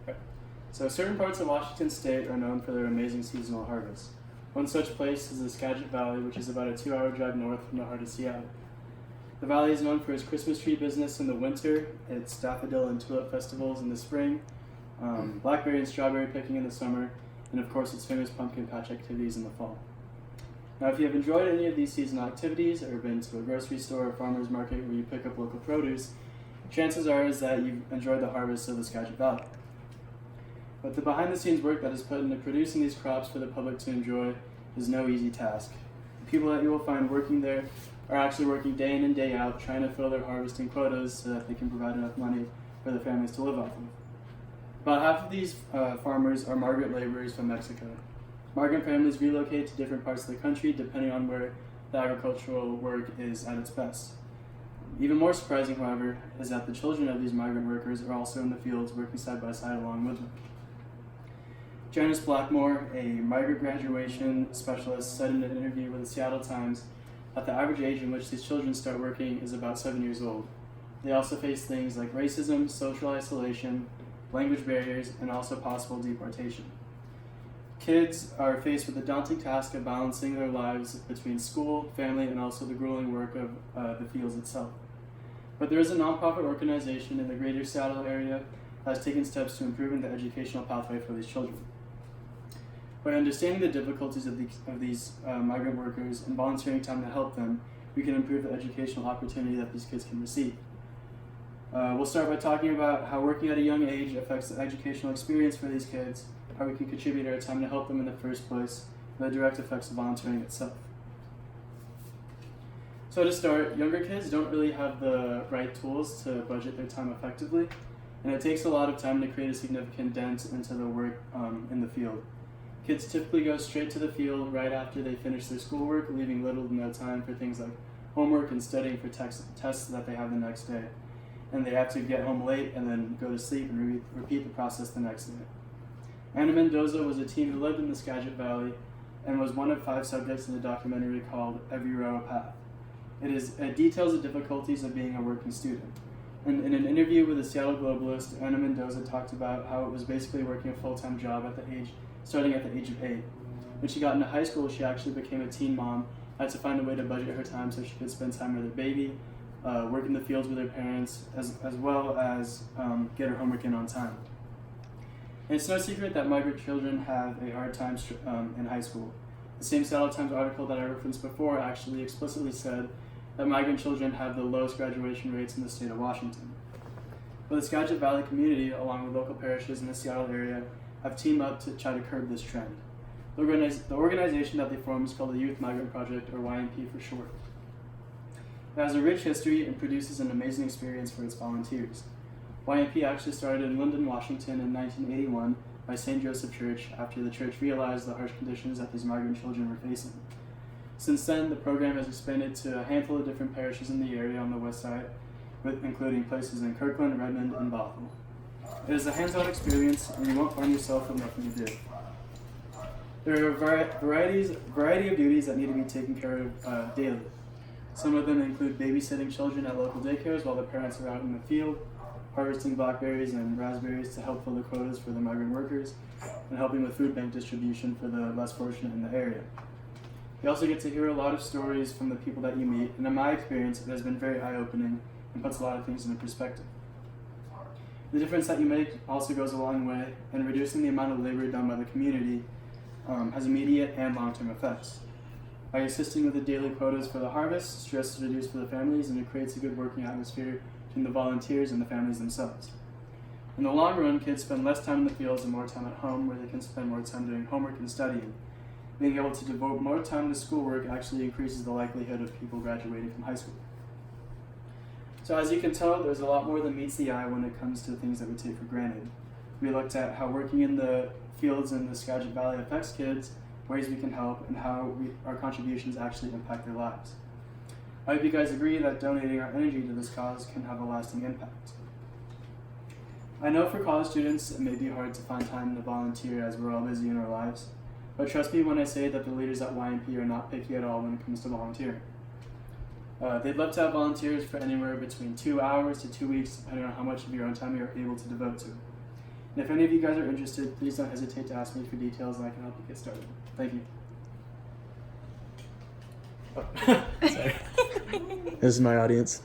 Okay. So certain parts of Washington State are known for their amazing seasonal harvests. One such place is the Skagit Valley, which is about a 2-hour drive north from the heart of Seattle. The valley is known for its Christmas tree business in the winter, its daffodil and tulip festivals in the spring, blackberry and strawberry picking in the summer, and of course its famous pumpkin patch activities in the fall. Now, if you have enjoyed any of these seasonal activities or been to a grocery store or farmer's market where you pick up local produce, chances are is that you've enjoyed the harvest of the Skagit Valley. But the behind-the-scenes work that is put into producing these crops for the public to enjoy is no easy task. The people that you will find working there are actually working day in and day out, trying to fill their harvesting quotas so that they can provide enough money for their families to live off of. About half of these farmers are migrant laborers from Mexico. Migrant families relocate to different parts of the country depending on where the agricultural work is at its best. Even more surprising, however, is that the children of these migrant workers are also in the fields working side by side along with them. Janice Blackmore, a migrant graduation specialist, said in an interview with the Seattle Times that the average age in which these children start working is about 7 years old. They also face things like racism, social isolation, language barriers, and also possible deportation. Kids are faced with the daunting task of balancing their lives between school, family, and also the grueling work of the fields itself. But there is a nonprofit organization in the greater Seattle area that has taken steps to improve the educational pathway for these children. By understanding the difficulties of these migrant workers and volunteering time to help them, we can improve the educational opportunity that these kids can receive. We'll start by talking about how working at a young age affects the educational experience for these kids, how we can contribute our time to help them in the first place, and the direct effects of volunteering itself. So to start, younger kids don't really have the right tools to budget their time effectively, and it takes a lot of time to create a significant dent into the work in the field. Kids typically go straight to the field right after they finish their schoolwork, leaving little to no time for things like homework and studying for tests that they have the next day. And they have to get home late and then go to sleep and repeat the process the next day. Anna Mendoza was a teen who lived in the Skagit Valley and was one of 5 subjects in the documentary called Every Row a Path. It details the difficulties of being a working student. And in an interview with the Seattle Globalist, Anna Mendoza talked about how it was basically working a full-time job starting at the age of 8. When she got into high school, she actually became a teen mom, had to find a way to budget her time so she could spend time with her baby, work in the fields with her parents, as well as get her homework in on time. And it's no secret that migrant children have a hard time in high school. The same Seattle Times article that I referenced before actually explicitly said that migrant children have the lowest graduation rates in the state of Washington. But the Skagit Valley community, along with local parishes in the Seattle area, have teamed up to try to curb this trend. The organization that they formed is called the Youth Migrant Project, or YMP for short. It has a rich history and produces an amazing experience for its volunteers. YMP actually started in Linden, Washington in 1981 by St. Joseph Church after the church realized the harsh conditions that these migrant children were facing. Since then, the program has expanded to a handful of different parishes in the area on the west side, including places in Kirkland, Redmond, and Bothell. It is a hands-on experience, and you won't find yourself with nothing to do. There are a variety of duties that need to be taken care of daily. Some of them include babysitting children at local daycares while their parents are out in the field, harvesting blackberries and raspberries to help fill the quotas for the migrant workers, and helping with food bank distribution for the less fortunate in the area. You also get to hear a lot of stories from the people that you meet, and in my experience, it has been very eye-opening and puts a lot of things into perspective. The difference that you make also goes a long way, and reducing the amount of labor done by the community has immediate and long-term effects. By assisting with the daily quotas for the harvest, stress is reduced for the families, and it creates a good working atmosphere between the volunteers and the families themselves. In the long run, kids spend less time in the fields and more time at home, where they can spend more time doing homework and studying. Being able to devote more time to schoolwork actually increases the likelihood of people graduating from high school. So as you can tell, there's a lot more than meets the eye when it comes to things that we take for granted. We looked at how working in the fields in the Skagit Valley affects kids, ways we can help, and how our contributions actually impact their lives. I hope you guys agree that donating our energy to this cause can have a lasting impact. I know for college students it may be hard to find time to volunteer as we're all busy in our lives, but trust me when I say that the leaders at YMP are not picky at all when it comes to volunteering. They'd love to have volunteers for anywhere between 2 hours to 2 weeks, depending on how much of your own time you're able to devote to it. And if any of you guys are interested, please don't hesitate to ask me for details and I can help you get started. Thank you. Oh. Sorry. This is my audience.